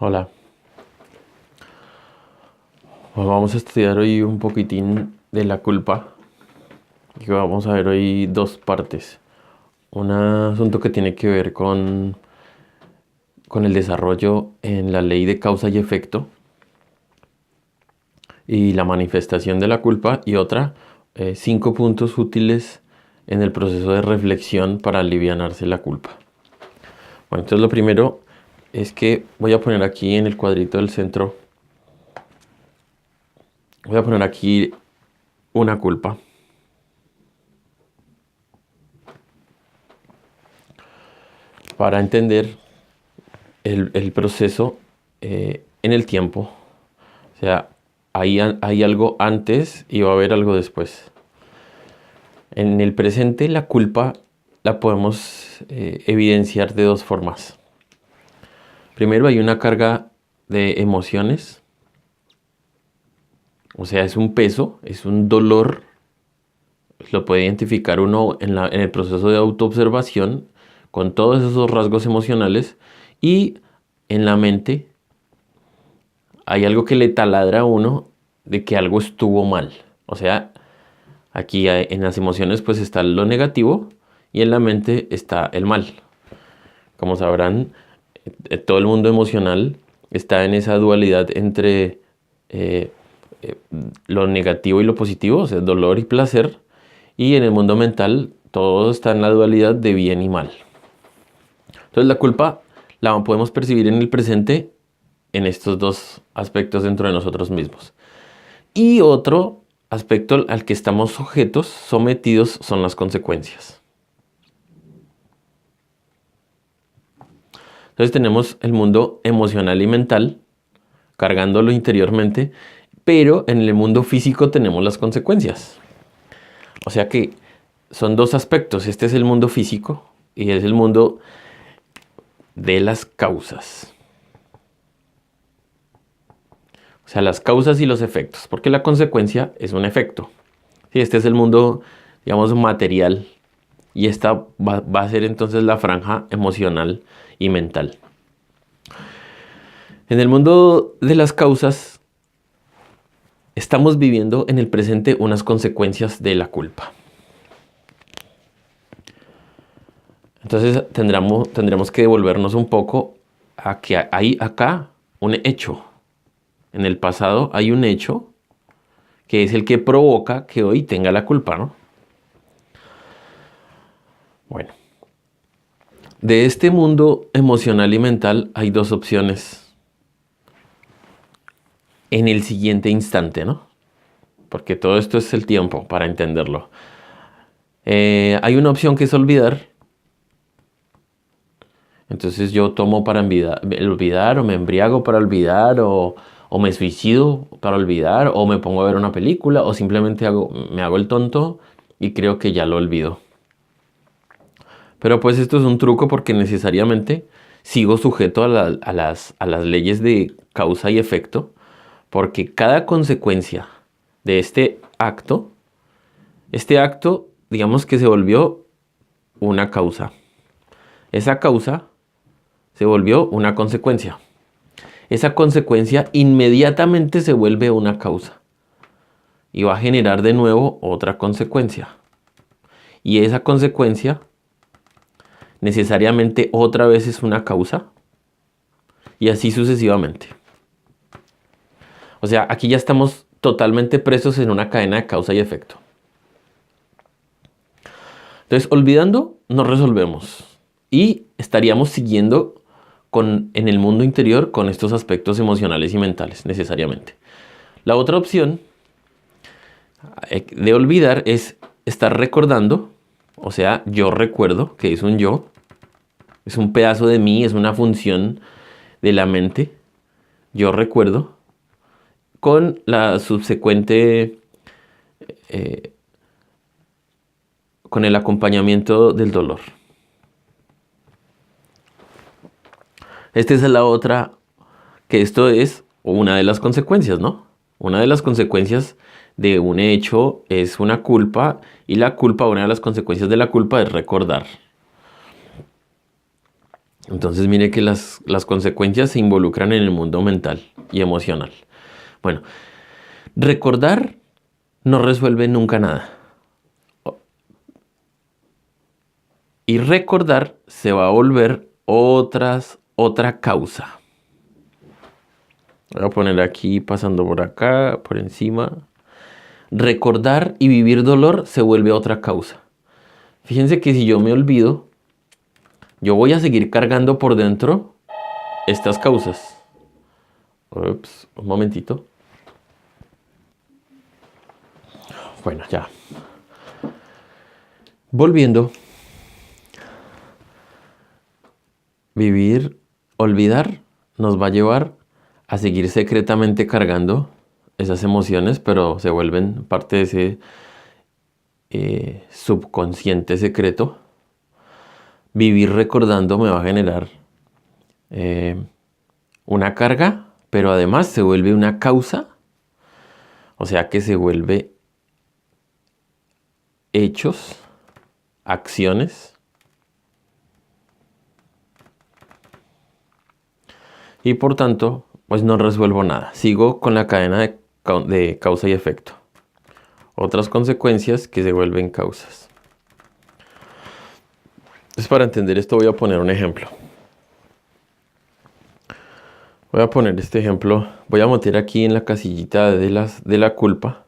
Hola, pues vamos a estudiar hoy un poquitín de la culpa. Y vamos a ver hoy dos partes. Un asunto que tiene que ver con el desarrollo en la ley de causa y efecto y la manifestación de la culpa. Y otra, 5 puntos útiles en el proceso de reflexión para alivianarse la culpa. Bueno, entonces lo primero es que voy a poner aquí en el cuadrito del centro, voy a poner aquí una culpa. Para entender el proceso en el tiempo. O sea, hay algo antes y va a haber algo después. En el presente la culpa la podemos evidenciar de dos formas. Primero, hay una carga de emociones. O sea, es un peso, es un dolor. Lo puede identificar uno en el proceso de autoobservación con todos esos rasgos emocionales. Y en la mente hay algo que le taladra a uno de que algo estuvo mal. O sea, aquí en las emociones pues está lo negativo y en la mente está el mal. Como sabrán, todo el mundo emocional está en esa dualidad entre eh, lo negativo y lo positivo, o sea, dolor y placer. Y en el mundo mental todo está en la dualidad de bien y mal. Entonces la culpa la podemos percibir en el presente en estos dos aspectos dentro de nosotros mismos. Y otro aspecto al que estamos sometidos, son las consecuencias. Entonces tenemos el mundo emocional y mental, cargándolo interiormente, pero en el mundo físico tenemos las consecuencias. O sea que son dos aspectos. Este es el mundo físico y es el mundo de las causas. O sea, las causas y los efectos, porque la consecuencia es un efecto. Sí, este es el mundo, digamos, material. Y esta va a ser entonces la franja emocional y mental. En el mundo de las causas, estamos viviendo en el presente unas consecuencias de la culpa. Entonces tendremos que devolvernos un poco a que hay acá un hecho. En el pasado hay un hecho que es el que provoca que hoy tenga la culpa, ¿no? Bueno, de este mundo emocional y mental hay dos opciones en el siguiente instante, ¿no? Porque todo esto es el tiempo para entenderlo. Hay una opción que es olvidar. Entonces yo tomo para olvidar, o me embriago para olvidar, o me suicido para olvidar, o me pongo a ver una película, o simplemente me hago el tonto y creo que ya lo olvido. Pero pues esto es un truco porque necesariamente sigo sujeto a las leyes de causa y efecto, porque cada consecuencia de este acto, digamos que se volvió una causa. Esa causa se volvió una consecuencia. Esa consecuencia inmediatamente se vuelve una causa y va a generar de nuevo otra consecuencia. Y esa consecuencia necesariamente otra vez es una causa y así sucesivamente. O sea, aquí ya estamos totalmente presos en una cadena de causa y efecto. Entonces, olvidando, nos resolvemos y estaríamos siguiendo en el mundo interior con estos aspectos emocionales y mentales, necesariamente. La otra opción de olvidar es estar recordando, o sea, yo recuerdo, que es un yo, es un pedazo de mí, es una función de la mente, yo recuerdo, con la subsecuente, eh, con el acompañamiento del dolor. Esta es la otra, que esto es una de las consecuencias, ¿no? Una de las consecuencias de un hecho es una culpa y la culpa, una de las consecuencias de la culpa es recordar. Entonces mire que las consecuencias se involucran en el mundo mental y emocional. Bueno, recordar no resuelve nunca nada. Y recordar se va a volver otra causa. Voy a poner aquí, pasando por acá, por encima. Recordar y vivir dolor se vuelve otra causa. Fíjense que si yo me olvido, yo voy a seguir cargando por dentro estas causas. Ups, un momentito. Bueno, ya. Volviendo. Vivir, olvidar, nos va a llevar a seguir secretamente cargando esas emociones, pero se vuelven parte de ese subconsciente secreto. Vivir recordando me va a generar una carga, pero además se vuelve una causa, o sea que se vuelve hechos, acciones. Y por tanto, pues no resuelvo nada. Sigo con la cadena de causa y efecto. Otras consecuencias que se vuelven causas. Entonces, para entender esto voy a poner un ejemplo. Voy a poner este ejemplo. Voy a meter aquí en la casillita de la culpa.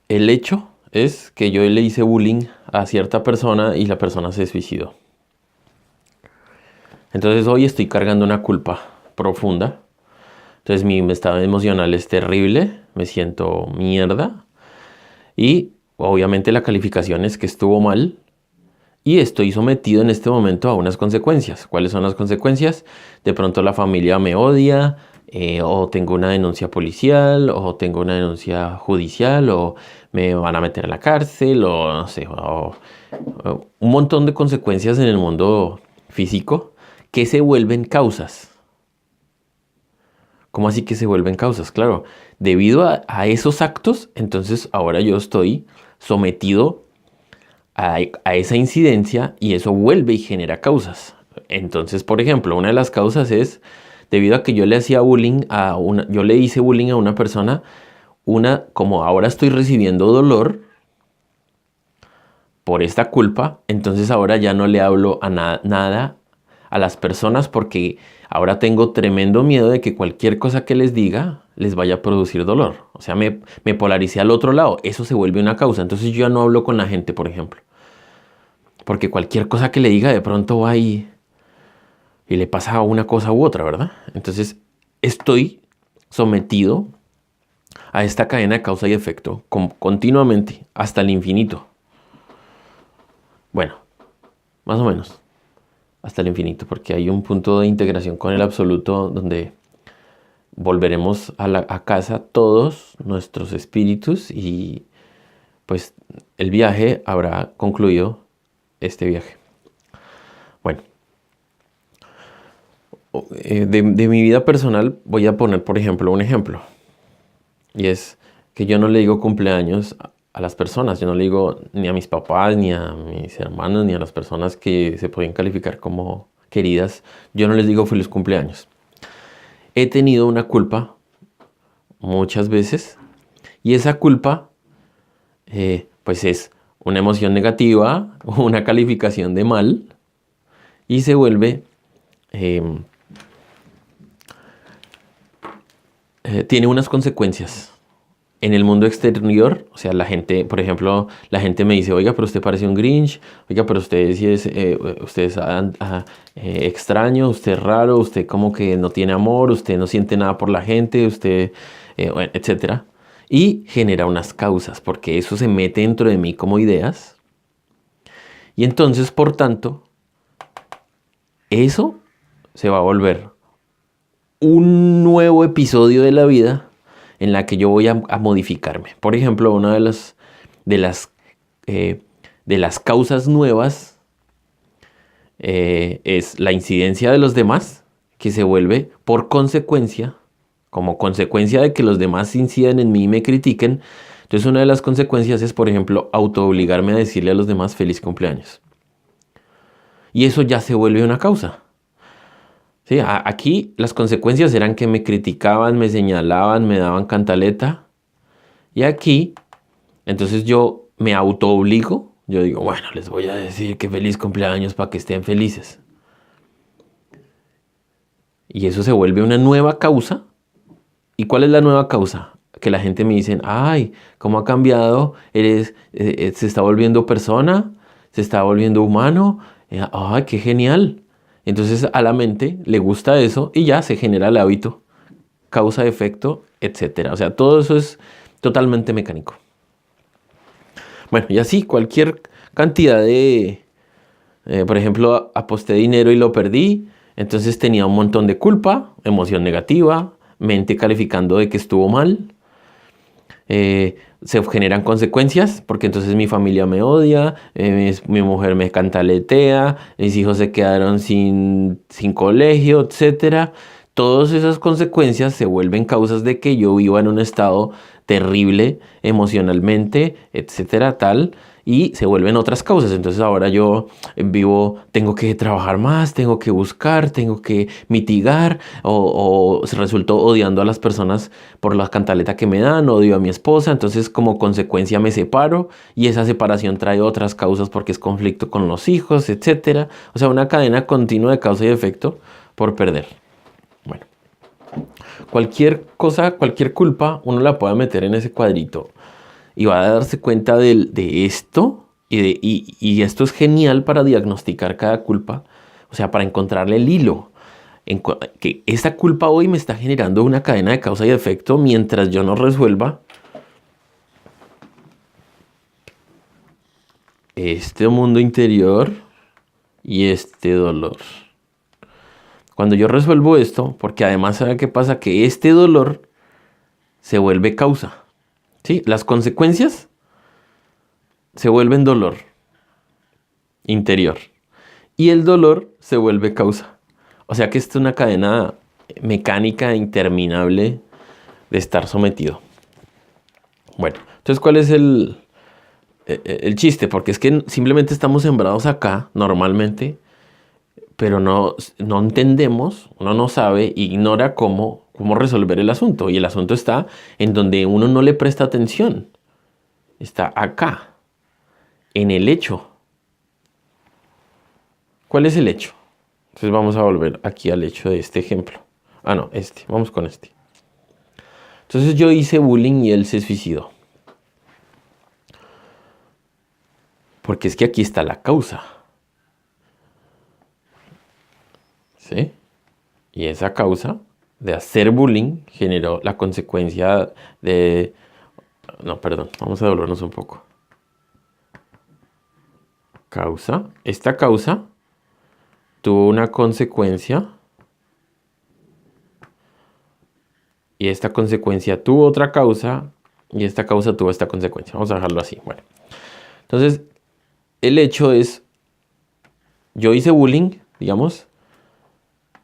El hecho es que yo le hice bullying a cierta persona y la persona se suicidó. Entonces hoy estoy cargando una culpa profunda. Entonces mi estado emocional es terrible, me siento mierda. Y obviamente la calificación es que estuvo mal. Y estoy sometido en este momento a unas consecuencias. ¿Cuáles son las consecuencias? De pronto la familia me odia, o tengo una denuncia policial, o tengo una denuncia judicial, o me van a meter a la cárcel, o no sé, o un montón de consecuencias en el mundo físico que se vuelven causas. ¿Cómo así que se vuelven causas? Claro, debido a esos actos, entonces ahora yo estoy sometido a esa incidencia y eso vuelve y genera causas. Entonces, por ejemplo, una de las causas es debido a que yo le hacía bullying yo le hice bullying a una persona, como ahora estoy recibiendo dolor por esta culpa, entonces ahora ya no le hablo a nada a las personas porque ahora tengo tremendo miedo de que cualquier cosa que les diga les vaya a producir dolor. O sea, me polaricé al otro lado. Eso se vuelve una causa. Entonces yo ya no hablo con la gente, por ejemplo. Porque cualquier cosa que le diga de pronto va y le pasa una cosa u otra, ¿verdad? Entonces estoy sometido a esta cadena de causa y efecto continuamente hasta el infinito. Bueno, más o menos hasta el infinito, porque hay un punto de integración con el absoluto donde volveremos a casa todos nuestros espíritus y pues el viaje habrá concluido este viaje. Bueno, de mi vida personal voy a poner, por ejemplo, un ejemplo. Y es que yo no le digo cumpleaños a las personas. Yo no le digo ni a mis papás, ni a mis hermanos, ni a las personas que se pueden calificar como queridas. Yo no les digo feliz cumpleaños. He tenido una culpa muchas veces. Y esa culpa, pues es una emoción negativa, una calificación de mal. Y se vuelve... tiene unas consecuencias en el mundo exterior. O sea, la gente, por ejemplo, la gente me dice, oiga, pero usted parece un Grinch, oiga, pero usted sí es, extraño, usted es raro, usted como que no tiene amor, usted no siente nada por la gente, usted, bueno, etcétera. Y genera unas causas, porque eso se mete dentro de mí como ideas. Y entonces, por tanto, eso se va a volver un nuevo episodio de la vida en la que yo voy a modificarme. Por ejemplo, una de las causas nuevas es la incidencia de los demás, que se vuelve por consecuencia, como consecuencia de que los demás incidan en mí y me critiquen. Entonces una de las consecuencias es, por ejemplo, autoobligarme a decirle a los demás feliz cumpleaños. y eso ya se vuelve una causa. ¿Sí? Aquí las consecuencias eran que me criticaban, me señalaban, me daban cantaleta. Y aquí, entonces yo me autoobligo. Yo digo, bueno, les voy a decir que feliz cumpleaños para que estén felices. Y eso se vuelve una nueva causa. ¿Y cuál es la nueva causa? Que la gente me dice, ay, ¿cómo ha cambiado? Se está volviendo persona, se está volviendo humano. Ay, qué genial. Entonces a la mente le gusta eso y ya se genera el hábito, causa, efecto, etcétera. O sea, todo eso es totalmente mecánico. Bueno, y así cualquier cantidad por ejemplo, aposté dinero y lo perdí, entonces tenía un montón de culpa, emoción negativa, mente calificando de que estuvo mal. Se generan consecuencias porque entonces mi familia me odia, mi mujer me cantaletea, mis hijos se quedaron sin colegio, etcétera. Todas esas consecuencias se vuelven causas de que yo viva en un estado terrible emocionalmente, etcétera, tal, y se vuelven otras causas. Entonces ahora yo vivo, tengo que trabajar más, tengo que buscar, tengo que mitigar, o se resultó odiando a las personas por la cantaleta que me dan, odio a mi esposa, entonces como consecuencia me separo y esa separación trae otras causas porque es conflicto con los hijos, etcétera. O sea, una cadena continua de causa y efecto por perder. Bueno, cualquier cosa, cualquier culpa, uno la puede meter en ese cuadrito y va a darse cuenta de esto y esto es genial para diagnosticar cada culpa, o sea, para encontrarle el hilo. Que esa culpa hoy me está generando una cadena de causa y efecto mientras yo no resuelva este mundo interior y este dolor. Cuando yo resuelvo esto, porque además, ¿sabe qué pasa? Que este dolor se vuelve causa. ¿Sí? Las consecuencias se vuelven dolor interior y el dolor se vuelve causa. O sea que esto es una cadena mecánica interminable de estar sometido. Bueno, entonces, ¿cuál es el chiste? Porque es que simplemente estamos sembrados acá, normalmente, pero no entendemos, uno no sabe, ignora cómo resolver el asunto. Y el asunto está en donde uno no le presta atención. Está acá, en el hecho. ¿Cuál es el hecho? Entonces vamos a volver aquí al hecho de este ejemplo. Ah, no, vamos con este. Entonces yo hice bullying y él se suicidó. Porque es que aquí está la causa. ¿Sí? Y esa causa de hacer bullying generó la consecuencia de... No, perdón, vamos a doblarnos un poco. Causa. Esta causa tuvo una consecuencia. Y esta consecuencia tuvo otra causa. Y esta causa tuvo esta consecuencia. Vamos a dejarlo así. Bueno. Entonces, el hecho es... Yo hice bullying, digamos.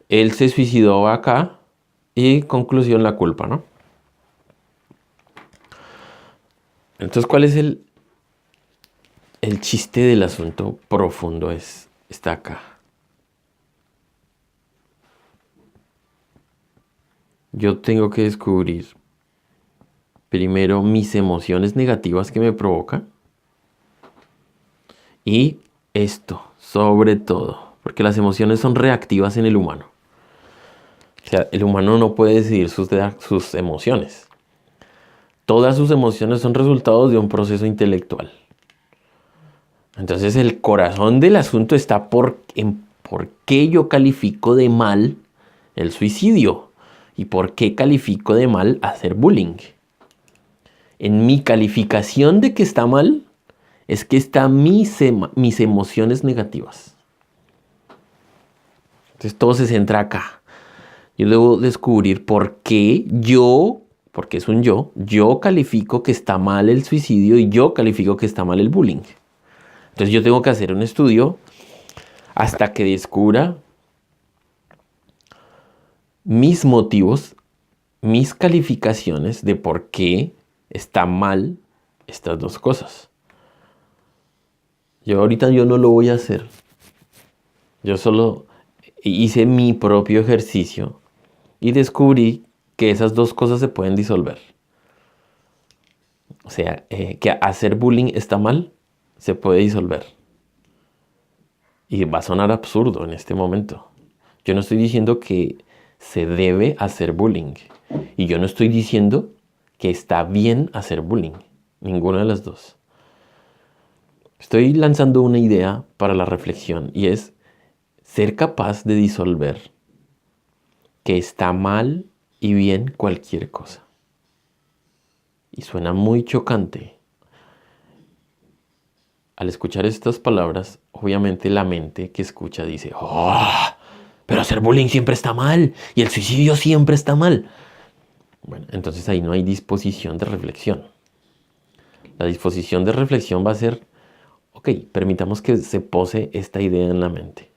Él se suicidó acá. Y conclusión, la culpa, ¿no? Entonces, ¿cuál es el chiste del asunto profundo? Está acá. Yo tengo que descubrir primero mis emociones negativas que me provocan. Y esto, sobre todo, porque las emociones son reactivas en el humano. O sea, el humano no puede decidir sus emociones. Todas sus emociones son resultados de un proceso intelectual. Entonces el corazón del asunto está en por qué yo califico de mal el suicidio y por qué califico de mal hacer bullying. En mi calificación de que está mal es que están mis emociones negativas. Entonces todo se centra acá. Yo debo descubrir por qué porque es un yo califico que está mal el suicidio y yo califico que está mal el bullying. Entonces yo tengo que hacer un estudio hasta que descubra mis motivos, mis calificaciones de por qué está mal estas dos cosas. Yo ahorita no lo voy a hacer. Yo solo hice mi propio ejercicio y descubrí que esas dos cosas se pueden disolver. O sea, que hacer bullying está mal, se puede disolver. Y va a sonar absurdo en este momento. Yo no estoy diciendo que se debe hacer bullying. Y yo no estoy diciendo que está bien hacer bullying. Ninguna de las dos. Estoy lanzando una idea para la reflexión y es ser capaz de disolver que está mal y bien cualquier cosa. Y suena muy chocante. Al escuchar estas palabras, obviamente la mente que escucha dice, ¡oh! Pero hacer bullying siempre está mal y el suicidio siempre está mal. Bueno, entonces ahí no hay disposición de reflexión. La disposición de reflexión va a ser, ok, permitamos que se pose esta idea en la mente.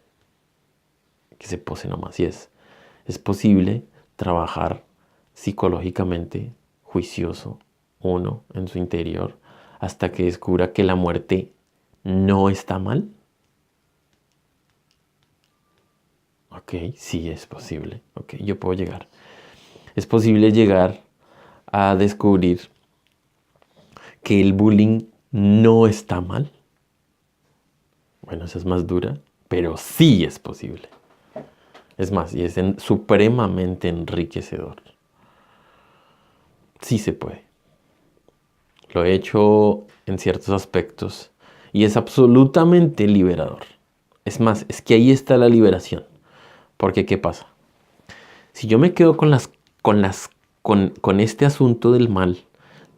Que se pose nomás. Y es posible trabajar psicológicamente juicioso uno en su interior hasta que descubra que la muerte no está mal. Ok, sí es posible. Ok, yo puedo llegar. Es posible llegar a descubrir que el bullying no está mal. Bueno, esa es más dura, pero sí es posible. Es más, y es supremamente enriquecedor. Sí se puede. Lo he hecho en ciertos aspectos y es absolutamente liberador. Es más, es que ahí está la liberación. Porque ¿qué pasa? Si yo me quedo con este asunto del mal,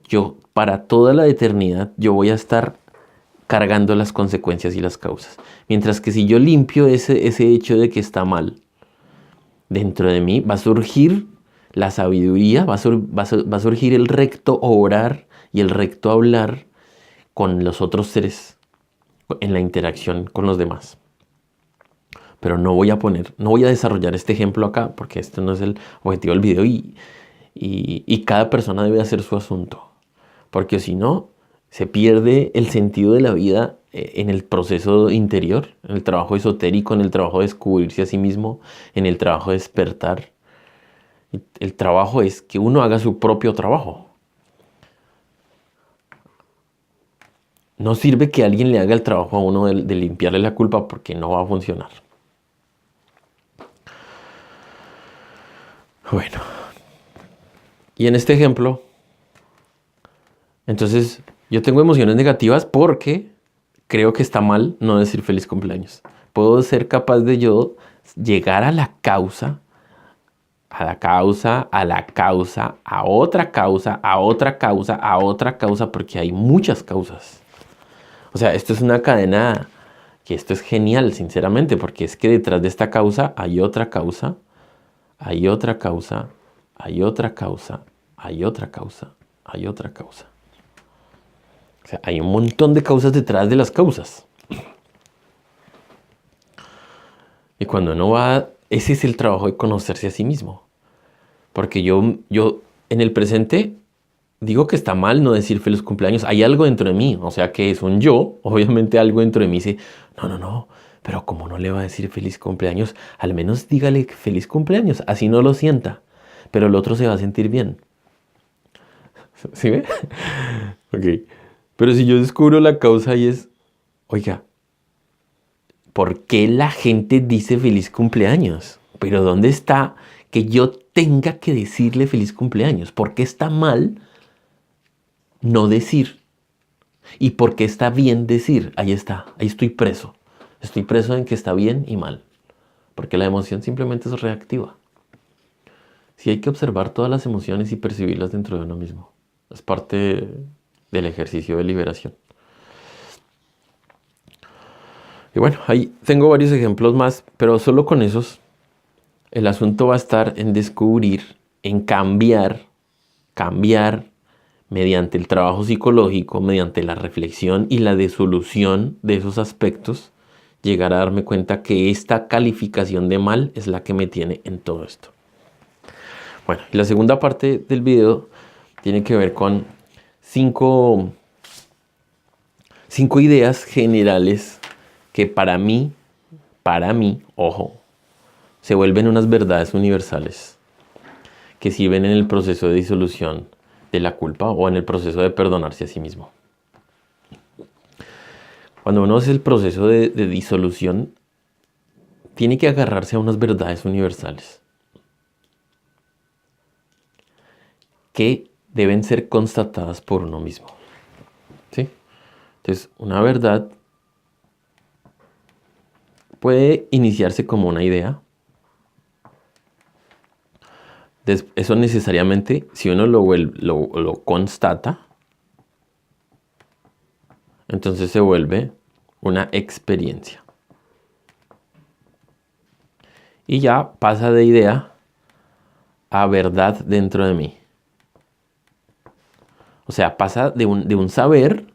yo para toda la eternidad yo voy a estar cargando las consecuencias y las causas. Mientras que si yo limpio ese hecho de que está mal, dentro de mí va a surgir la sabiduría, va a surgir el recto obrar y el recto hablar con los otros seres en la interacción con los demás. Pero no voy a desarrollar este ejemplo acá porque este no es el objetivo del video y cada persona debe hacer su asunto. Porque si no, se pierde el sentido de la vida en el proceso interior, en el trabajo esotérico, en el trabajo de descubrirse a sí mismo, en el trabajo de despertar. El trabajo es que uno haga su propio trabajo. No sirve que alguien le haga el trabajo a uno de limpiarle la culpa porque no va a funcionar. Bueno, y en este ejemplo, entonces yo tengo emociones negativas porque creo que está mal no decir feliz cumpleaños. Puedo ser capaz de yo llegar a la causa, a la causa, a la causa, a otra causa, a otra causa, a otra causa, porque hay muchas causas. O sea, esto es una cadena que esto es genial, sinceramente, porque es que detrás de esta causa hay otra causa, hay otra causa, hay otra causa, hay otra causa, hay otra causa. O sea, hay un montón de causas detrás de las causas. Y cuando uno va, ese es el trabajo de conocerse a sí mismo. Porque yo en el presente digo que está mal no decir feliz cumpleaños. Hay algo dentro de mí, o sea que es un yo. Obviamente algo dentro de mí dice, no, pero ¿cómo no le va a decir feliz cumpleaños? Al menos dígale feliz cumpleaños, así no lo sienta. Pero el otro se va a sentir bien. ¿Sí ve? Ok. Pero si yo descubro la causa y es, oiga, ¿por qué la gente dice feliz cumpleaños? Pero ¿dónde está que yo tenga que decirle feliz cumpleaños? ¿Por qué está mal no decir? ¿Y por qué está bien decir? Ahí está, ahí estoy preso. Estoy preso en que está bien y mal. Porque la emoción simplemente es reactiva. Sí hay que observar todas las emociones y percibirlas dentro de uno mismo. Es parte del ejercicio de liberación. Y bueno, ahí tengo varios ejemplos más, pero solo con esos el asunto va a estar en descubrir, en cambiar mediante el trabajo psicológico, mediante la reflexión y la desolución de esos aspectos, llegar a darme cuenta que esta calificación de mal es la que me tiene en todo esto. Bueno, y la segunda parte del video tiene que ver con cinco ideas generales que para mí para mí, ojo, se vuelven unas verdades universales que sirven en el proceso de disolución de la culpa o en el proceso de perdonarse a sí mismo. Cuando uno hace el proceso de disolución, tiene que agarrarse a unas verdades universales que deben ser constatadas por uno mismo. ¿Sí? Entonces, una verdad puede iniciarse como una idea. Eso necesariamente, si uno lo constata, entonces se vuelve una experiencia. Y ya pasa de idea a verdad dentro de mí. O sea, pasa de un saber,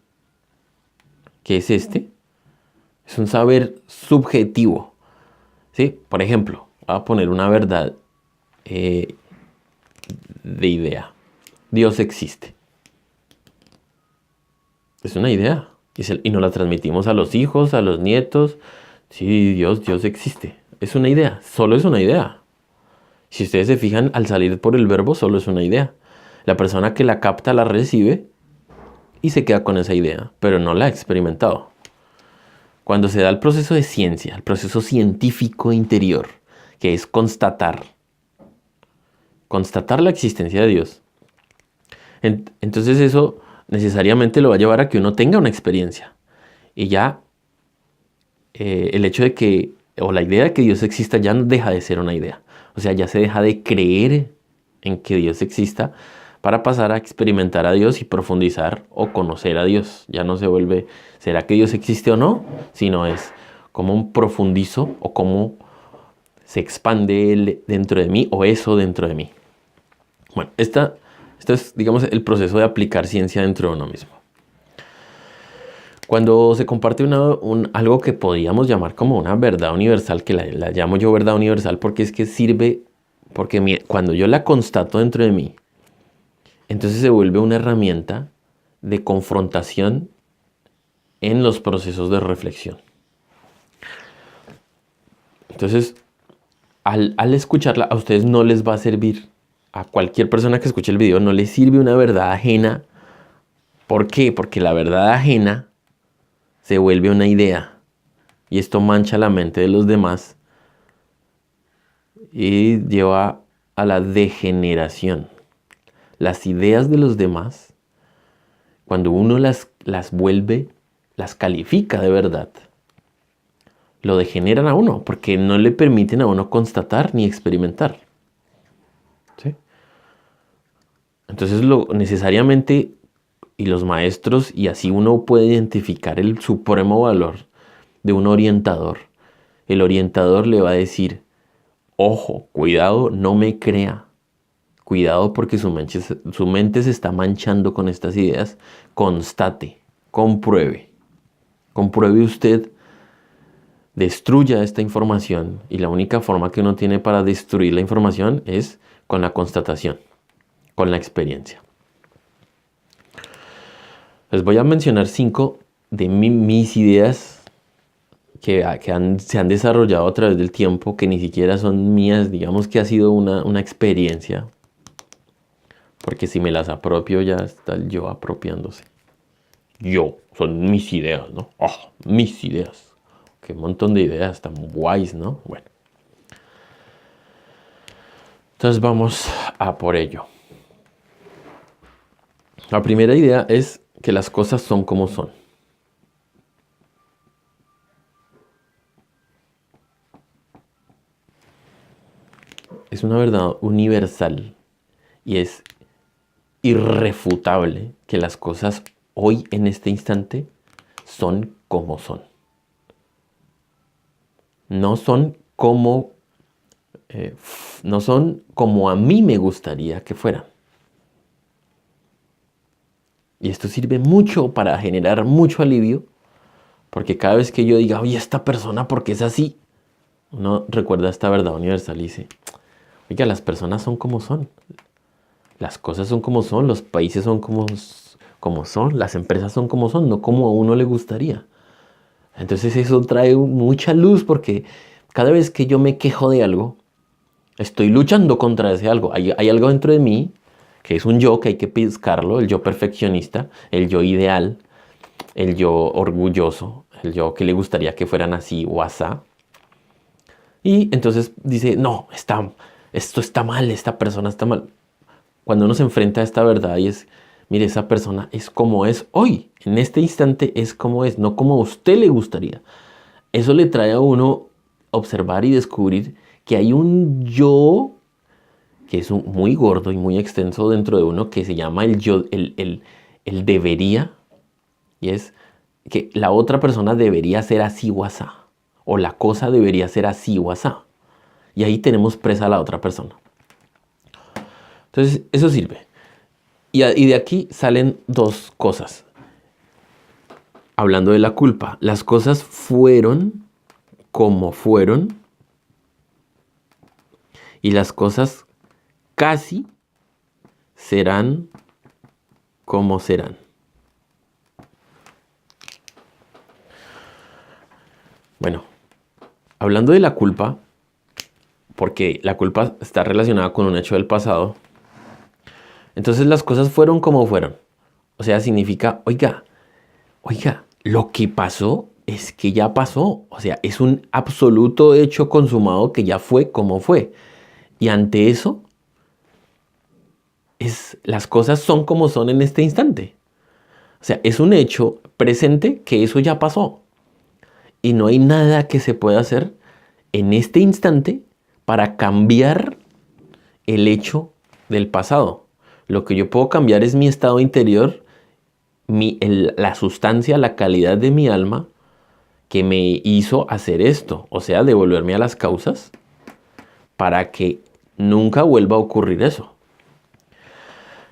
que es es un saber subjetivo. ¿Sí? Por ejemplo, voy a poner una verdad de idea. Dios existe. Es una idea. Y nos la transmitimos a los hijos, a los nietos. Sí, Dios existe. Es una idea. Solo es una idea. Si ustedes se fijan, al salir por el verbo, solo es una idea. La persona que la capta la recibe y se queda con esa idea, pero no la ha experimentado. Cuando se da el proceso de ciencia, el proceso científico interior, que es constatar la existencia de Dios, entonces eso necesariamente lo va a llevar a que uno tenga una experiencia. Y ya el hecho de que, o la idea de que Dios exista ya no deja de ser una idea. O sea, ya se deja de creer en que Dios exista para pasar a experimentar a Dios y profundizar o conocer a Dios. Ya no se vuelve, ¿será que Dios existe o no? Sino es cómo profundizo o cómo se expande Él dentro de mí o eso dentro de mí. Bueno, esto es, digamos, el proceso de aplicar ciencia dentro de uno mismo. Cuando se comparte algo que podríamos llamar como una verdad universal, que la llamo yo verdad universal porque es que sirve, porque cuando yo la constato dentro de mí, entonces se vuelve una herramienta de confrontación en los procesos de reflexión. Entonces, al escucharla, a ustedes no les va a servir. A cualquier persona que escuche el video no les sirve una verdad ajena. ¿Por qué? Porque la verdad ajena se vuelve una idea. Y esto mancha la mente de los demás y lleva a la degeneración. Las ideas de los demás, cuando uno las vuelve, las califica de verdad, lo degeneran a uno porque no le permiten a uno constatar ni experimentar. ¿Sí? Entonces necesariamente, y los maestros, y así uno puede identificar el supremo valor de un orientador. El orientador le va a decir, ojo, cuidado, no me crea. Cuidado porque su mente se está manchando con estas ideas. Constate, compruebe. Compruebe usted, destruya esta información. Y la única forma que uno tiene para destruir la información es con la constatación, con la experiencia. Les voy a mencionar 5 de mis ideas que se han desarrollado a través del tiempo, que ni siquiera son mías, digamos que ha sido una experiencia. Porque si me las apropio ya está el yo apropiándose. Son mis ideas, ¿no? Oh, mis ideas. Qué montón de ideas tan guays, ¿no? Bueno. Entonces vamos a por ello. La primera idea es que las cosas son como son. Es una verdad universal y es irrefutable que las cosas hoy en este instante son como son. No son como a mí me gustaría que fueran. Y esto sirve mucho para generar mucho alivio, porque cada vez que yo diga, oye, esta persona, ¿por qué es así? Uno recuerda esta verdad universal y dice, oiga, las personas son como son. Las cosas son como son, los países son como son, las empresas son como son, no como a uno le gustaría. Entonces eso trae mucha luz porque cada vez que yo me quejo de algo, estoy luchando contra ese algo. Hay algo dentro de mí que es un yo que hay que pescarlo, el yo perfeccionista, el yo ideal, el yo orgulloso, el yo que le gustaría que fueran así o asá. Y entonces dice, no, esto está mal, esta persona está mal. Cuando uno se enfrenta a esta verdad y es, mire, esa persona es como es hoy, en este instante es como es, no como a usted le gustaría. Eso le trae a uno observar y descubrir que hay un yo que es muy gordo y muy extenso dentro de uno que se llama el yo, el debería, y es que la otra persona debería ser así o asá, o la cosa debería ser así o asá. Y ahí tenemos presa a la otra persona. Entonces, eso sirve. Y de aquí salen dos cosas. Hablando de la culpa, las cosas fueron como fueron y las cosas casi serán como serán. Bueno, hablando de la culpa, porque la culpa está relacionada con un hecho del pasado, entonces las cosas fueron como fueron. O sea, significa, oiga, lo que pasó es que ya pasó. O sea, es un absoluto hecho consumado que ya fue como fue. Y ante eso, las cosas son como son en este instante. O sea, es un hecho presente que eso ya pasó. Y no hay nada que se pueda hacer en este instante para cambiar el hecho del pasado. Lo que yo puedo cambiar es mi estado interior, la sustancia, la calidad de mi alma que me hizo hacer esto. O sea, devolverme a las causas para que nunca vuelva a ocurrir eso.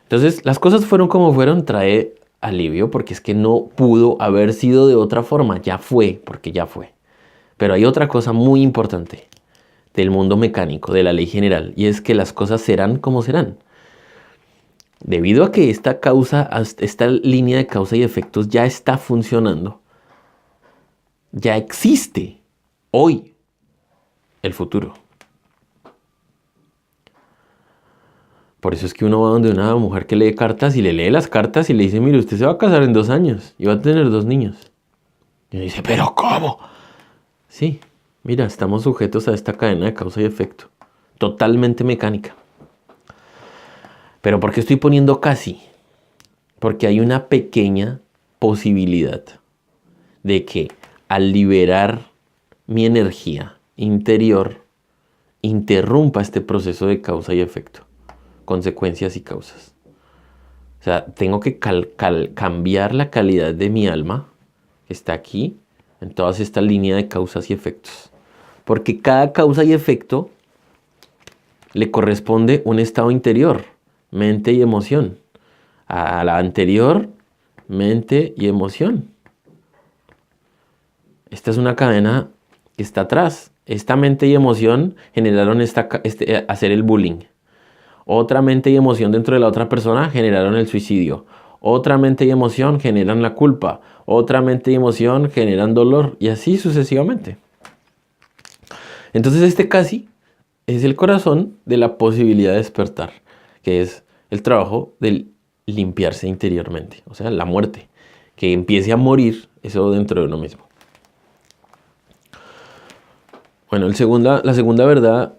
Entonces, las cosas fueron como fueron, trae alivio porque es que no pudo haber sido de otra forma. Ya fue, porque ya fue. Pero hay otra cosa muy importante del mundo mecánico, de la ley general, y es que las cosas serán como serán. Debido a que esta línea de causa y efectos ya está funcionando, ya existe hoy el futuro. Por eso es que uno va donde una mujer que lee cartas y le lee las cartas y le dice, mire, usted se va a casar en 2 años y va a tener 2 niños. Y uno dice, ¿pero cómo? Sí, mira, estamos sujetos a esta cadena de causa y efecto, totalmente mecánica. ¿Pero por qué estoy poniendo casi? Porque hay una pequeña posibilidad de que al liberar mi energía interior, interrumpa este proceso de causa y efecto, consecuencias y causas. O sea, tengo que cambiar la calidad de mi alma, que está aquí, en toda esta línea de causas y efectos. Porque cada causa y efecto le corresponde un estado interior, mente y emoción. A la anterior, mente y emoción. Esta es una cadena que está atrás. Esta mente y emoción generaron hacer el bullying. Otra mente y emoción dentro de la otra persona generaron el suicidio. Otra mente y emoción generan la culpa. Otra mente y emoción generan dolor. Y así sucesivamente. Entonces este casi es el corazón de la posibilidad de despertar, que es el trabajo del limpiarse interiormente. O sea, la muerte. Que empiece a morir eso dentro de uno mismo. Bueno, la segunda verdad,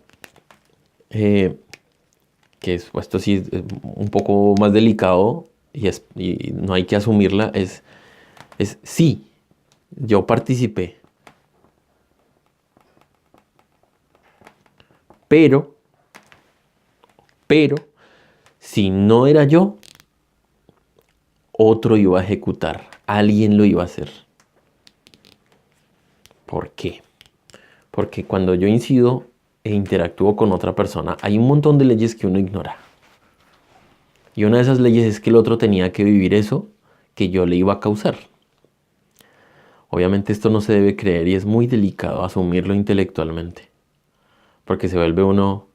que es, pues, esto sí es un poco más delicado y no hay que asumirla, es sí, yo participé, pero, si no era yo, otro iba a ejecutar, alguien lo iba a hacer. ¿Por qué? Porque cuando yo incido e interactúo con otra persona, hay un montón de leyes que uno ignora. Y una de esas leyes es que el otro tenía que vivir eso que yo le iba a causar. Obviamente esto no se debe creer y es muy delicado asumirlo intelectualmente. Porque se vuelve uno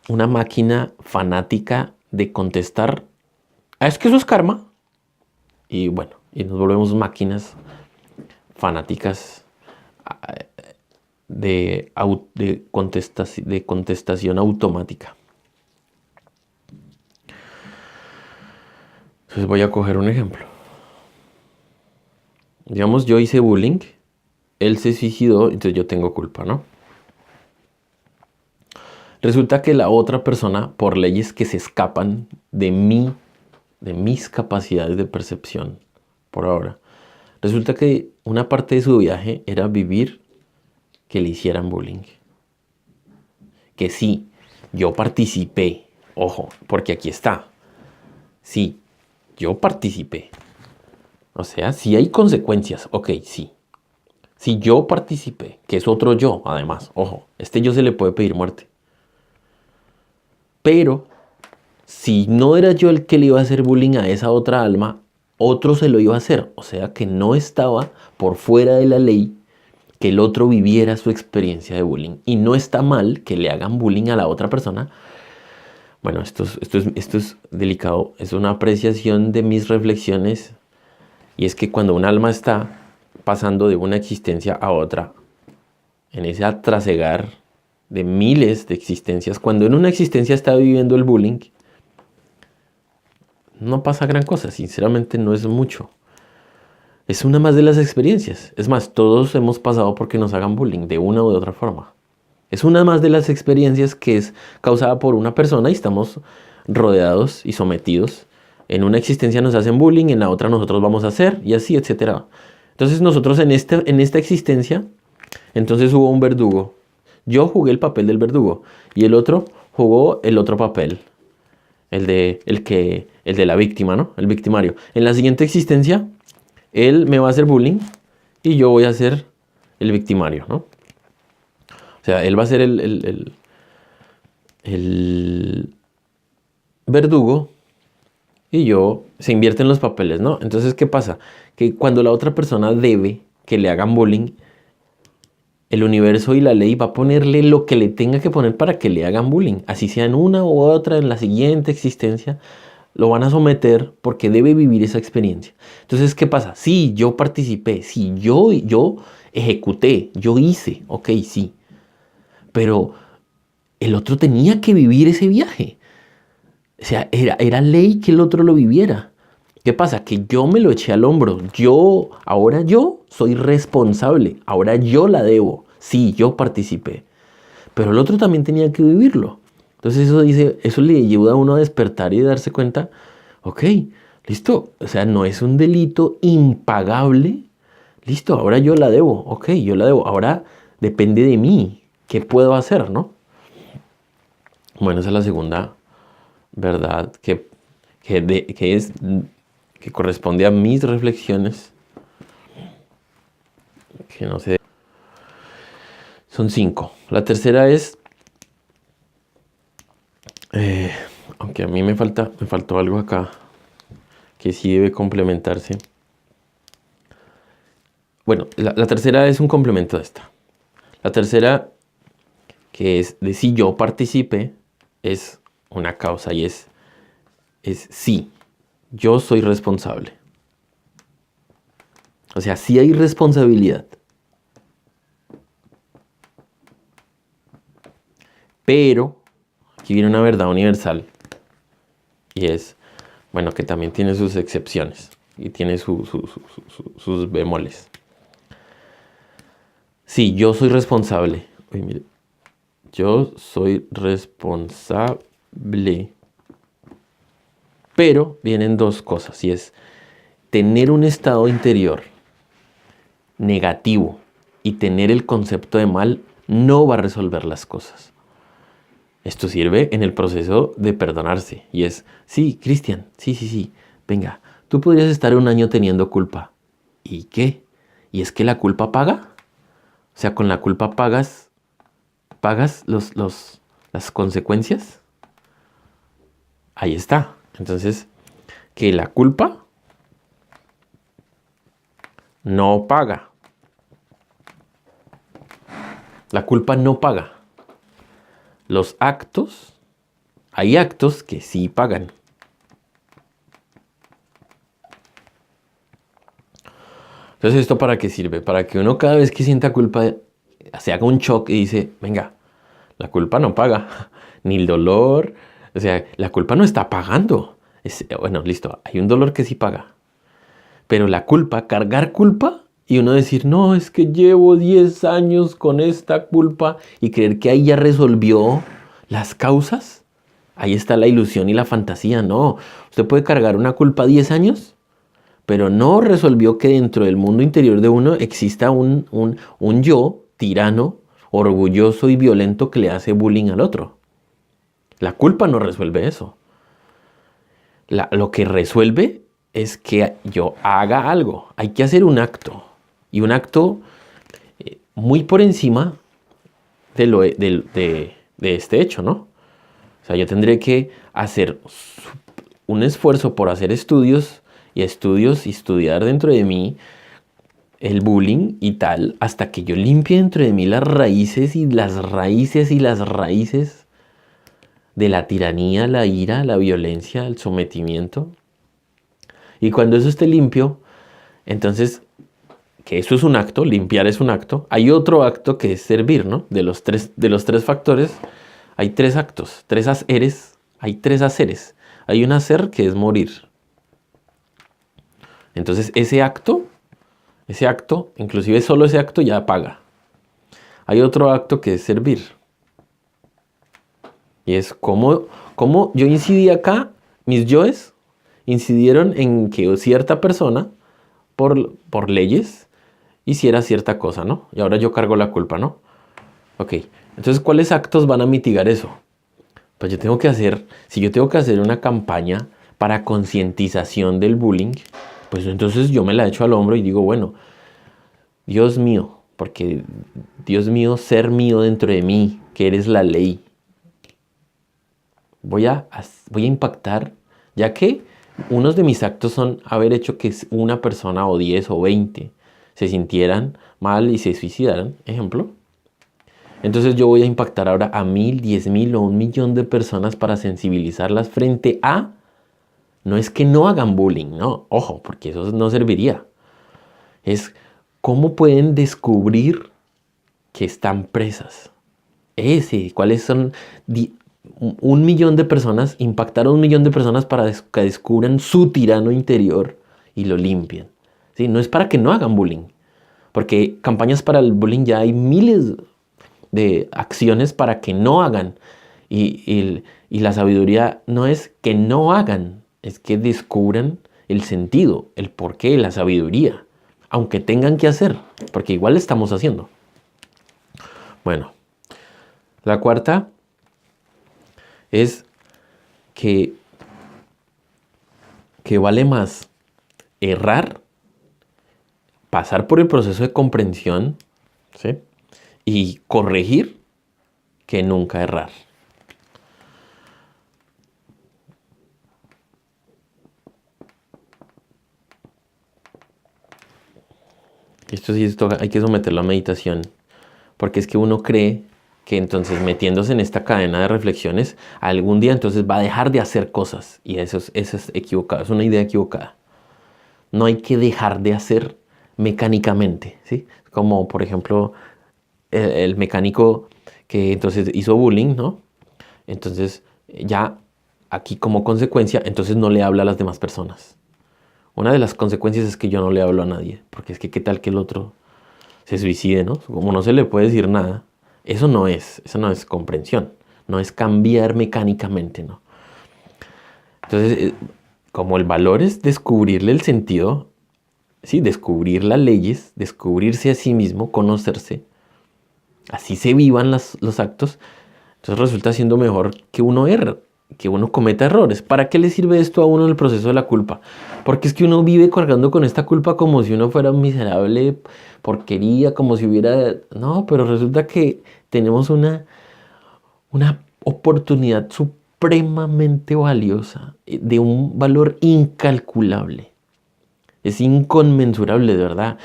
una máquina fanática de contestar, es que eso es karma. Y bueno, y nos volvemos máquinas fanáticas de contestación automática. Entonces voy a coger un ejemplo. Digamos, yo hice bullying, él se suicidó, entonces yo tengo culpa, ¿no? Resulta que la otra persona, por leyes que se escapan de mí, de mis capacidades de percepción, por ahora, resulta que una parte de su viaje era vivir que le hicieran bullying. Que sí, yo participé, ojo, porque aquí está. Sí, yo participé. O sea, sí hay consecuencias, ok, sí. Si yo participé, que es otro yo, además, ojo, este yo se le puede pedir muerte. Pero si no era yo el que le iba a hacer bullying a esa otra alma, otro se lo iba a hacer. O sea que no estaba por fuera de la ley que el otro viviera su experiencia de bullying. Y no está mal que le hagan bullying a la otra persona. Bueno, esto es delicado. Es una apreciación de mis reflexiones. Y es que cuando un alma está pasando de una existencia a otra, en ese trasegar de miles de existencias, cuando en una existencia está viviendo el bullying, no pasa gran cosa, sinceramente no es mucho. Es una más de las experiencias. Es más, todos hemos pasado porque nos hagan bullying de una u de otra forma. Es una más de las experiencias que es causada por una persona y estamos rodeados y sometidos. En una existencia nos hacen bullying, en la otra nosotros vamos a hacer y así, etcétera. Entonces nosotros en esta existencia, entonces hubo un verdugo. Yo jugué el papel del verdugo y el otro jugó el otro papel. El de la víctima, ¿no? El victimario. En la siguiente existencia, él me va a hacer bullying y yo voy a ser el victimario, ¿no? O sea, él va a ser el verdugo y yo se invierten los papeles, ¿no? Entonces, ¿qué pasa? Que cuando la otra persona debe que le hagan bullying, el universo y la ley va a ponerle lo que le tenga que poner para que le hagan bullying. Así sea en una u otra, en la siguiente existencia, lo van a someter porque debe vivir esa experiencia. Entonces, ¿qué pasa? Sí, yo participé, sí, yo ejecuté, yo hice, ok, sí. Pero el otro tenía que vivir ese viaje. O sea, era ley que el otro lo viviera. ¿Qué pasa? Que yo me lo eché al hombro. Ahora yo soy responsable. Ahora yo la debo. Sí, yo participé. Pero el otro también tenía que vivirlo. Entonces eso le ayuda a uno a despertar y darse cuenta, ok, listo. O sea, no es un delito impagable. Listo, ahora yo la debo. Ok, yo la debo. Ahora depende de mí. ¿Qué puedo hacer, no? Bueno, esa es la segunda verdad que corresponde a mis reflexiones. Que no sé. Son 5. La tercera es, aunque a mí me faltó algo acá que sí debe complementarse. Bueno, la tercera es un complemento de esta. La tercera, que es de si yo participe, es una causa y es sí, yo soy responsable. O sea, sí hay responsabilidad. Pero aquí viene una verdad universal y es, bueno, que también tiene sus excepciones y tiene sus bemoles. Sí, yo soy responsable. Uy, mire. Yo soy responsable. Pero vienen dos cosas y es tener un estado interior negativo y tener el concepto de mal no va a resolver las cosas. Esto sirve en el proceso de perdonarse. Y es, sí, Cristian, sí. Venga, tú podrías estar un año teniendo culpa. ¿Y qué? ¿Y es que la culpa paga? O sea, con la culpa pagas las consecuencias. Ahí está. Entonces, que la culpa no paga. La culpa no paga. Los actos, hay actos que sí pagan. Entonces, ¿esto para qué sirve? Para que uno cada vez que sienta culpa se haga un shock y dice, venga, la culpa no paga, ni el dolor, o sea, la culpa no está pagando. Bueno, listo, hay un dolor que sí paga, pero la culpa, cargar culpa y uno decir, no, es que llevo 10 años con esta culpa y creer que ahí ya resolvió las causas, ahí está la ilusión y la fantasía. No, usted puede cargar una culpa 10 años, pero no resolvió que dentro del mundo interior de uno exista un yo tirano, orgulloso y violento que le hace bullying al otro. La culpa no resuelve eso. Lo que resuelve es que yo haga algo. Hay que hacer un acto. Y un acto muy por encima de este hecho, ¿no? O sea, yo tendré que hacer un esfuerzo por hacer estudios y estudiar dentro de mí el bullying y tal, hasta que yo limpie dentro de mí las raíces y las raíces y las raíces de la tiranía, la ira, la violencia, el sometimiento. Y cuando eso esté limpio, entonces, que eso es un acto, limpiar es un acto. Hay otro acto que es servir, ¿no? De los tres factores, hay tres actos, tres haceres, hay tres haceres. Hay un hacer que es morir. Entonces, ese acto, inclusive solo ese acto ya paga. Hay otro acto que es servir. Y es como yo incidí acá, mis yoes incidieron en que cierta persona, por leyes, hiciera cierta cosa, ¿no? Y ahora yo cargo la culpa, ¿no? Ok, entonces, ¿cuáles actos van a mitigar eso? Pues si yo tengo que hacer una campaña para concientización del bullying, pues entonces yo me la echo al hombro y digo, bueno, Dios mío, porque Dios mío, ser mío dentro de mí, que eres la ley. Voy a impactar, ya que unos de mis actos son haber hecho que una persona o 10 o 20 se sintieran mal y se suicidaran, ejemplo. Entonces yo voy a impactar ahora a 1000, 10,000 o 1,000,000 de personas para sensibilizarlas frente a, no es que no hagan bullying, no, ojo, porque eso no serviría. Es cómo pueden descubrir que están presas. ¿Cuáles son 1,000,000 de personas, impactar a 1,000,000 de personas para que descubran su tirano interior y lo limpien? ¿Sí? No es para que no hagan bullying, porque campañas para el bullying ya hay miles de acciones para que no hagan. Y la sabiduría no es que no hagan, es que descubran el sentido, el porqué, la sabiduría, aunque tengan que hacer, porque igual estamos haciendo. Bueno, la cuarta es que vale más errar, pasar por el proceso de comprensión, ¿sí?, y corregir, que nunca errar. Esto hay que someterlo a meditación, porque es que uno cree que entonces metiéndose en esta cadena de reflexiones, algún día entonces va a dejar de hacer cosas, y eso es equivocado, es una idea equivocada. No hay que dejar de hacer mecánicamente, ¿sí? Como por ejemplo el mecánico que entonces hizo bullying, ¿no? Entonces ya aquí como consecuencia, entonces no le habla a las demás personas. Una de las consecuencias es que yo no le hablo a nadie, porque es que qué tal que el otro se suicide, ¿no? Como no se le puede decir nada, eso no es comprensión, no es cambiar mecánicamente, ¿no? Entonces, como el valor es descubrirle el sentido, sí, descubrir las leyes, descubrirse a sí mismo, conocerse, así se vivan los actos, entonces resulta siendo mejor que uno erre, que uno cometa errores. ¿Para qué le sirve esto a uno en el proceso de la culpa? Porque es que uno vive cargando con esta culpa como si uno fuera un miserable porquería, como si hubiera... No, pero resulta que tenemos una oportunidad supremamente valiosa, de un valor incalculable. Es inconmensurable, de verdad.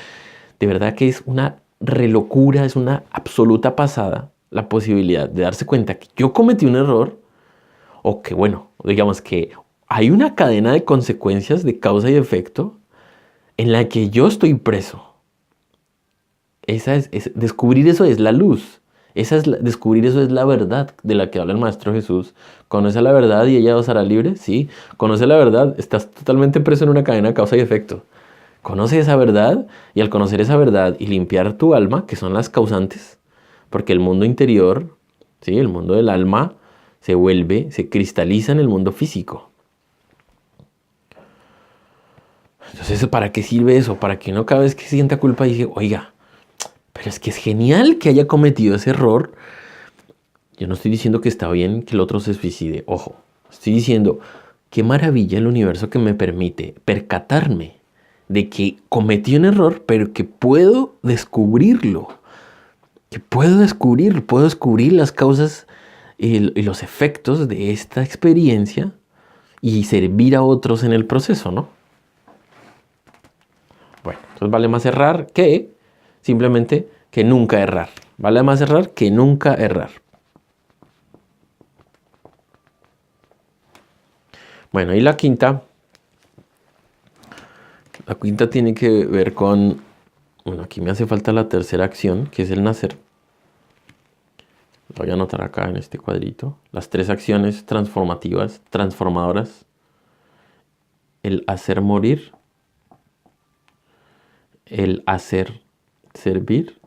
De verdad que es una relocura, es una absoluta pasada la posibilidad de darse cuenta que yo cometí un error, o que, bueno, digamos que hay una cadena de consecuencias de causa y efecto en la que yo estoy preso. Descubrir eso es la luz. Descubrir eso es la verdad de la que habla el Maestro Jesús. Conoce la verdad y ella os hará libre. Sí, conoce la verdad. Estás totalmente preso en una cadena de causa y efecto. Conoce esa verdad y al conocer esa verdad y limpiar tu alma, que son las causantes, porque el mundo interior, ¿sí? El mundo del alma se cristaliza en el mundo físico. Entonces, ¿para qué sirve eso? Para que uno cada vez que sienta culpa dice, oiga, pero es que es genial que haya cometido ese error. Yo no estoy diciendo que está bien que el otro se suicide, ojo. Estoy diciendo, qué maravilla el universo que me permite percatarme de que cometí un error, pero que puedo descubrirlo. Que puedo descubrir las causas y los efectos de esta experiencia y servir a otros en el proceso, ¿no? Bueno, entonces vale más errar que simplemente que nunca errar. Vale más errar que nunca errar. Bueno, y la quinta tiene que ver con, bueno, aquí me hace falta la tercera acción, que es el nacer. Lo voy a anotar acá en este cuadrito. Las tres acciones transformadoras. El hacer morir, el hacer servir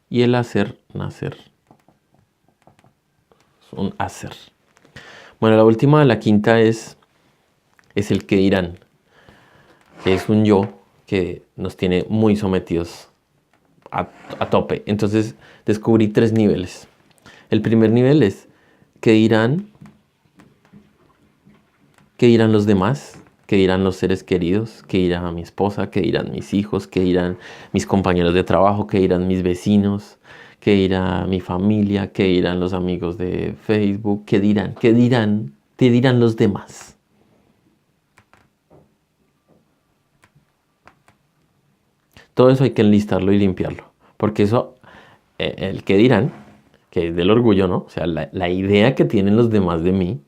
y el hacer nacer. Es un hacer. Bueno, la última, la quinta es el que dirán, que es un yo que nos tiene muy sometidos a tope. Entonces descubrí tres niveles. El primer nivel es ¿qué dirán los demás? ¿Qué dirán los seres queridos? ¿Qué dirá mi esposa? ¿Qué dirán mis hijos? ¿Qué dirán mis compañeros de trabajo? ¿Qué dirán mis vecinos? ¿Qué dirá mi familia? ¿Qué dirán los amigos de Facebook? ¿Qué dirán? ¿Qué dirán? ¿Qué dirán los demás? Todo eso hay que enlistarlo y limpiarlo. Porque eso, el que dirán, que es del orgullo, ¿no? O sea, la idea que tienen los demás de mí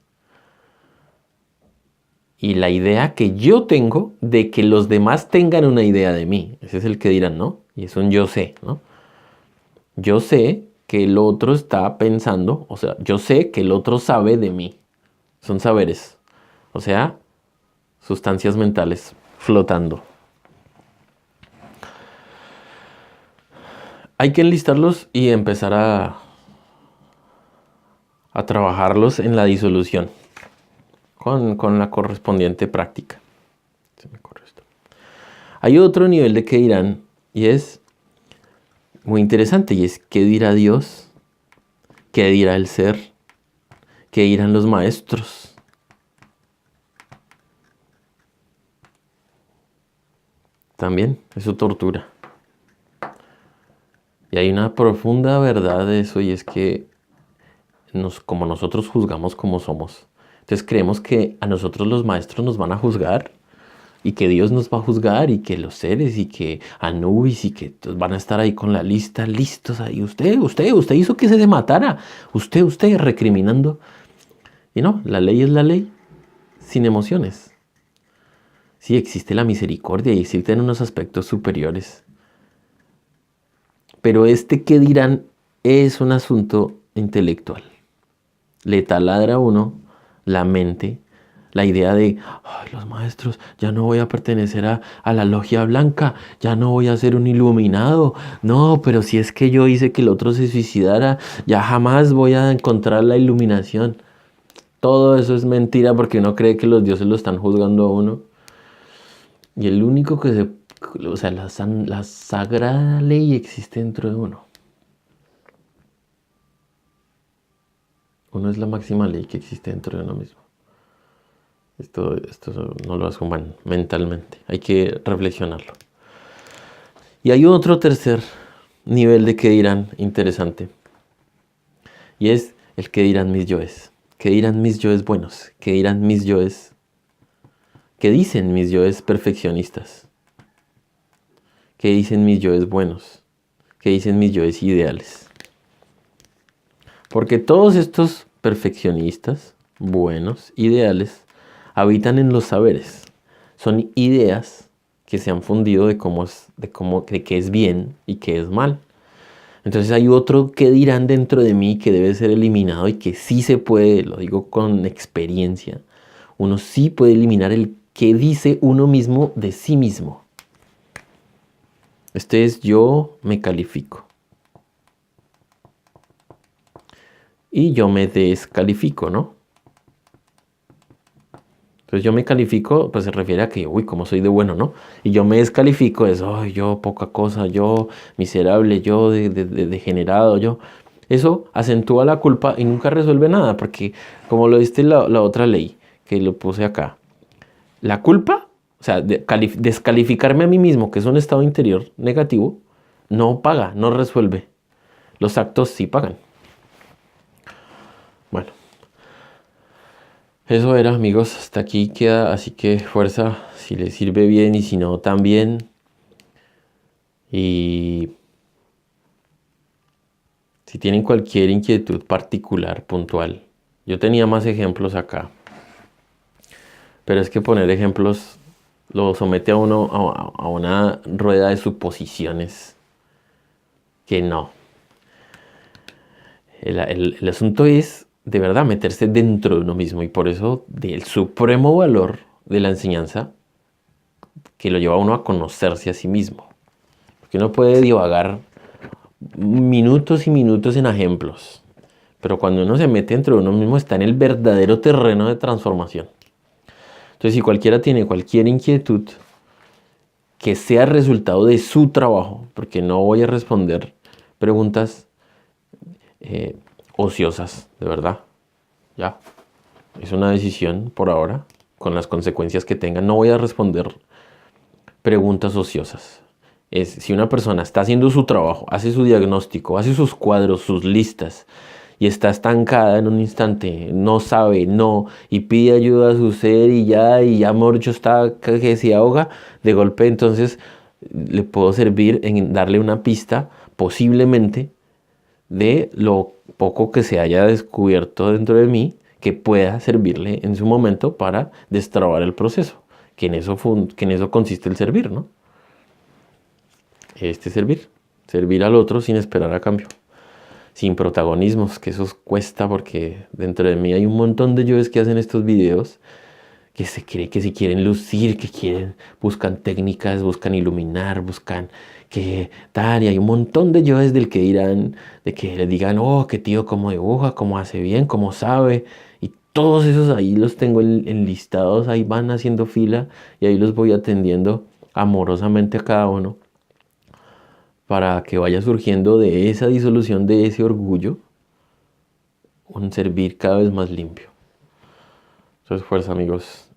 y la idea que yo tengo de que los demás tengan una idea de mí. Ese es el que dirán, ¿no? Y es un yo sé, ¿no? Yo sé que el otro está pensando, o sea, yo sé que el otro sabe de mí. Son saberes, o sea, sustancias mentales flotando. Hay que enlistarlos y empezar a trabajarlos en la disolución con la correspondiente práctica. Se me corre esto. Hay otro nivel de qué dirán y es muy interesante y es qué dirá Dios, qué dirá el ser, qué dirán los maestros. También es su tortura. Y hay una profunda verdad de eso y es que como nosotros juzgamos como somos. Entonces creemos que a nosotros los maestros nos van a juzgar y que Dios nos va a juzgar y que los seres y que Anubis y que van a estar ahí con la lista listos ahí. Usted hizo que se matara. Usted recriminando. Y no, la ley es la ley sin emociones. Sí, existe la misericordia y existen unos aspectos superiores. Pero que dirán es un asunto intelectual. Le taladra a uno la mente, la idea de, ay, los maestros, ya no voy a pertenecer a la logia blanca, ya no voy a ser un iluminado. No, pero si es que yo hice que el otro se suicidara, ya jamás voy a encontrar la iluminación. Todo eso es mentira porque uno cree que los dioses lo están juzgando a uno. Y el único o sea, la sagrada ley existe dentro de uno. Uno es la máxima ley que existe dentro de uno mismo. Esto no lo asuman mentalmente. Hay que reflexionarlo. Y hay otro tercer nivel de qué dirán interesante. Y es el que dirán mis yoes. ¿Qué dirán mis yoes buenos? ¿Qué dirán mis yoes? ¿Qué dicen mis yoes perfeccionistas? ¿Qué dicen mis yoes buenos? ¿Qué dicen mis yoes ideales? Porque todos estos perfeccionistas, buenos, ideales, habitan en los saberes. Son ideas que se han fundido de qué es bien y qué es mal. Entonces hay otro que dirán dentro de mí que debe ser eliminado y que sí se puede, lo digo con experiencia. Uno sí puede eliminar el que dice uno mismo de sí mismo. Este es yo me califico. Y yo me descalifico, ¿no? Entonces yo me califico, pues se refiere a que, uy, como soy de bueno, ¿no? Y yo me descalifico, es, ay, yo poca cosa, yo miserable, yo degenerado, yo. Eso acentúa la culpa y nunca resuelve nada, porque como lo diste la otra ley, que lo puse acá, la culpa, o sea, descalificarme a mí mismo, que es un estado interior negativo, no paga, no resuelve. Los actos sí pagan. Bueno. Eso era, amigos, hasta aquí queda, así que fuerza, si les sirve bien y si no, también. Y si tienen cualquier inquietud particular, puntual. Yo tenía más ejemplos acá, pero es que poner ejemplos lo somete a uno a una rueda de suposiciones que no. El asunto es, de verdad, meterse dentro de uno mismo y por eso del supremo valor de la enseñanza que lo lleva a uno a conocerse a sí mismo. Porque uno puede divagar minutos y minutos en ejemplos, pero cuando uno se mete dentro de uno mismo está en el verdadero terreno de transformación. Entonces, si cualquiera tiene cualquier inquietud que sea resultado de su trabajo, porque no voy a responder preguntas ociosas, de verdad, ya, es una decisión por ahora, con las consecuencias que tengan, no voy a responder preguntas ociosas. Es si una persona está haciendo su trabajo, hace su diagnóstico, hace sus cuadros, sus listas y está estancada en un instante, no sabe, no, y pide ayuda a su ser y ya Morcho está que se ahoga de golpe, entonces le puedo servir en darle una pista posiblemente de lo poco que se haya descubierto dentro de mí que pueda servirle en su momento para destrabar el proceso, que en eso consiste el servir, ¿no? Servir al otro sin esperar a cambio, sin protagonismos, que eso cuesta porque dentro de mí hay un montón de yoes que hacen estos videos que se cree que si quieren lucir, buscan técnicas, buscan iluminar, buscan que tal, y hay un montón de yoes del que dirán, de que le digan, oh, qué tío, cómo dibuja, cómo hace bien, cómo sabe, y todos esos ahí los tengo enlistados, ahí van haciendo fila, y ahí los voy atendiendo amorosamente a cada uno, para que vaya surgiendo de esa disolución, de ese orgullo, un servir cada vez más limpio. Entonces, fuerza, amigos.